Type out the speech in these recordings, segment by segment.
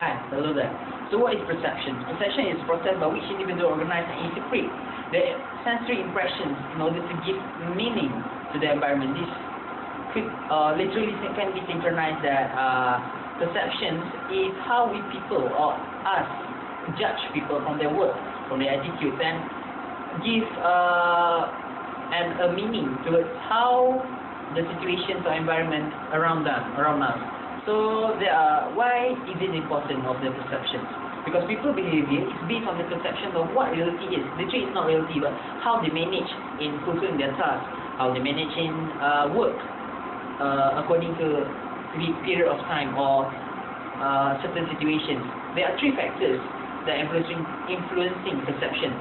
Hi, hello there. So what is perception? Perception is a process by which individuals organize and interpret the sensory impressions in order to give meaning to the environment. This could literally can be synchronized that perceptions is how we people or us judge people from their work, from their attitudes, and give a meaning towards how the situations or environment around us. So why is it important of the perceptions? Because people behavior is based on the perception of what reality is. Literally, it's not reality, but how they manage in fulfilling their task, how they manage in work according to the period of time or certain situations. There are three factors that are influencing perception.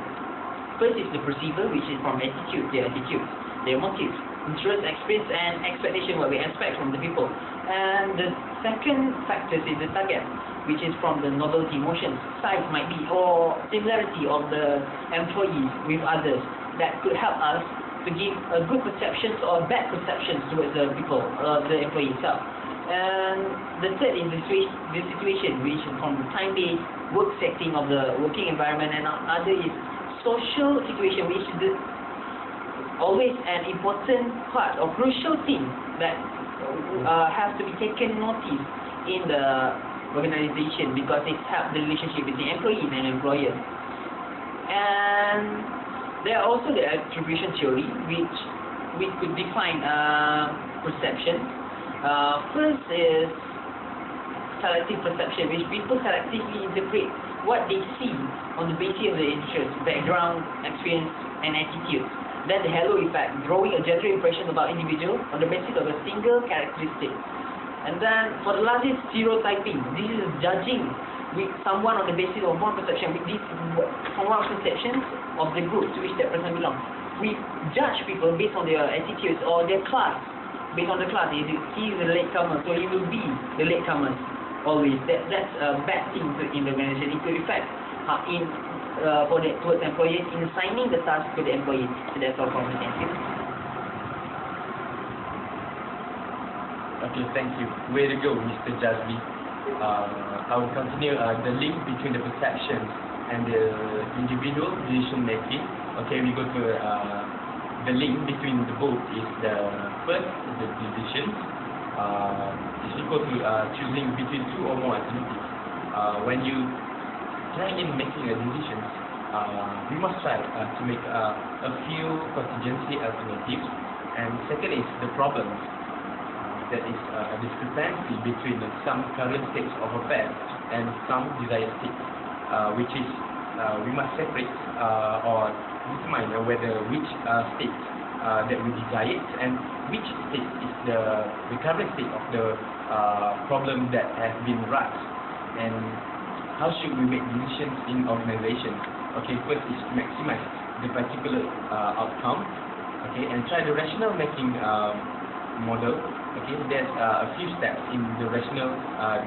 First is the perceiver, which is from their attitudes, their motives, interest, experience, and expectation, what we expect from the people. And the second factor is the target, which is from the novelty, emotions, size might be, or similarity of the employees with others that could help us to give a good perceptions or bad perceptions towards the people, the employee itself. And the third is the situation, which is from the time-based work setting of the working environment, and other is social situation, which is always an important part or crucial thing that has to be taken notice in the organization because it helps the relationship between employees and employers. And there are also the attribution theory, which we could define perception. First is selective perception, which people selectively interpret what they see on the basis of their interest, background, experience, and attitudes. Then the halo effect, drawing a general impression about individual on the basis of a single characteristic. And then for the last is stereotyping. This is judging with someone on the basis of one perception, with this from one perception of the group to which that person belongs. We judge people based on their attitudes or their class. Based on the class, he is a latecomer, so he will be the latecomers always. That's a bad thing in the organization. It could affect towards employees in assigning the task to the employee. So that's all from me. Thank you. Okay, thank you. Way to go, Mr. Jazmi. I will continue the link between the perceptions and the individual decision making. Okay, we go to the link between the both is the first the decisions is equal to choosing between two or more alternatives. When you try in making a decision, we must try to make a few contingency alternatives. And second is the problems. That is a discrepancy between some current states of affairs and some desired states, which is we must separate or determine whether which state that we desire and which state is the current state of the problem that has been raised, and how should we make decisions in organizations. Okay, first is to maximize the particular outcome. Okay, and try the rational making model. Okay, there's a few steps in the rational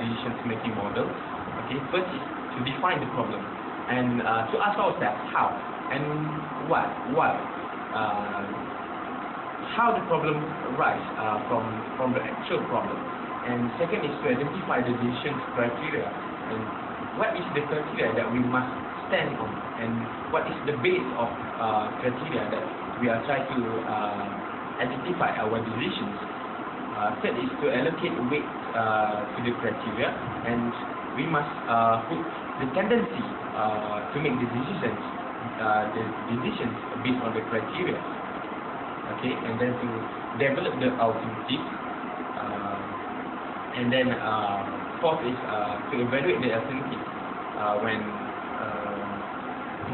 decisions making model. Okay, first is to define the problem and to ask ourselves how and why how the problem arise from the actual problem. And second is to identify the decision criteria and what is the criteria that we must stand on and what is the base of criteria that we are trying to identify our decisions. Third is to allocate weight to the criteria, and we must put the tendency to make the decisions based on the criteria. Okay, and then to develop the alternative, and then fourth is to evaluate the alternative when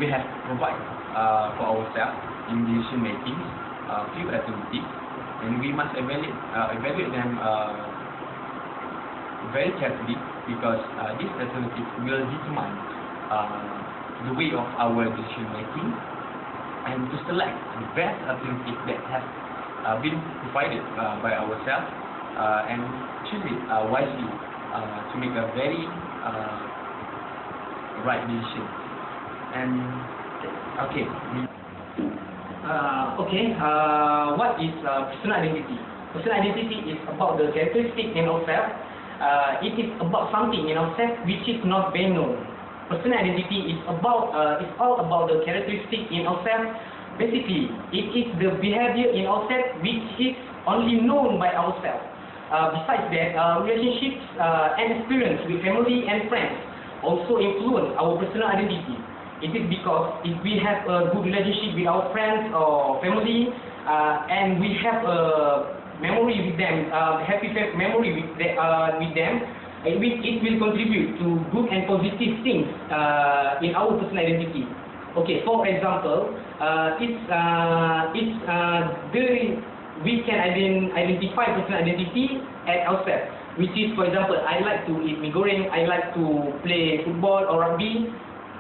we have provided for ourselves in decision making few alternatives. And we must evaluate them very carefully because this alternative will determine the way of our decision making and to select the best alternative that has been provided by ourselves and choose it wisely to make a very right decision. And okay. What is personal identity? Personal identity is about the characteristic in ourselves it is about something in ourselves which is not very known. Personal identity is all about the characteristic in ourselves. Basically, it is the behavior in ourselves which is only known by ourselves. Besides that, relationships and experience with family and friends also influence our personal identity. It is because if we have a good relationship with our friends or family, and we have a memory with them, happy memory with them, it will contribute to good and positive things in our personal identity. Okay, for example, we can identify personal identity at ourselves, which is, for example, I like to eat mee goreng, I like to play football or rugby.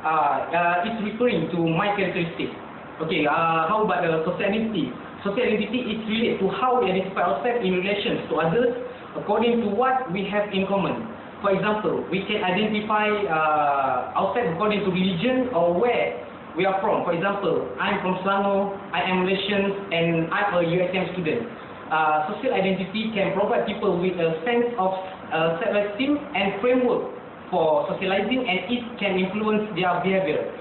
It's referring to my characteristics. Okay, how about social identity? Social identity is related to how we identify ourselves in relation to others according to what we have in common. For example, we can identify ourselves according to religion or where we are from. For example, I'm from Selangor, I am Malaysian, and I'm a USM student. Social identity can provide people with a sense of self-esteem and framework for socializing, and it can influence their behavior.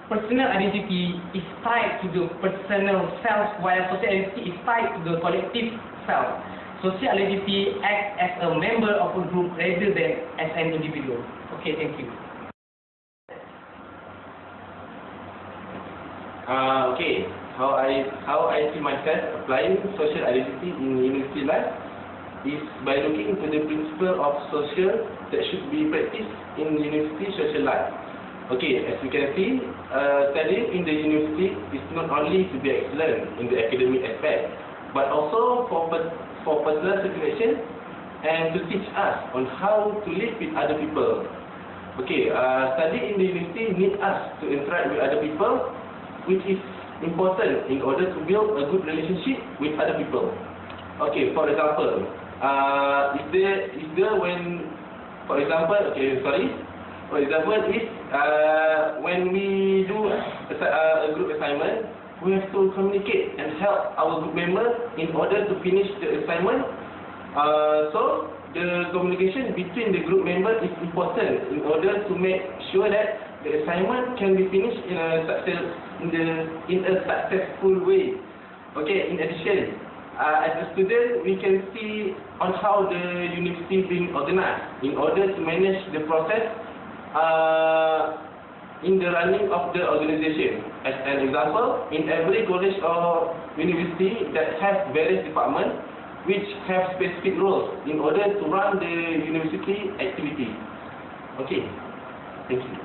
Personal identity is tied to the personal self, while social identity is tied to the collective self. Social identity acts as a member of a group rather than as an individual. Okay, thank you. How I see myself applying social identity in university life is by looking into the principle of social that should be practiced in university social life. Okay, as you can see, studying in the university is not only to be excellent in the academic aspect, but also for personal circulation and to teach us on how to live with other people. Okay, studying in the university needs us to interact with other people, which is important in order to build a good relationship with other people. Okay, for example, when we do a group assignment, we have to communicate and help our group member in order to finish the assignment. So the communication between the group member is important in order to make sure that the assignment can be finished in a successful way. Okay, in addition, as a student, we can see on how the university is being organized in order to manage the process in the running of the organization. As an example, in every college or university that has various departments which have specific roles in order to run the university activity. Okay, thank you.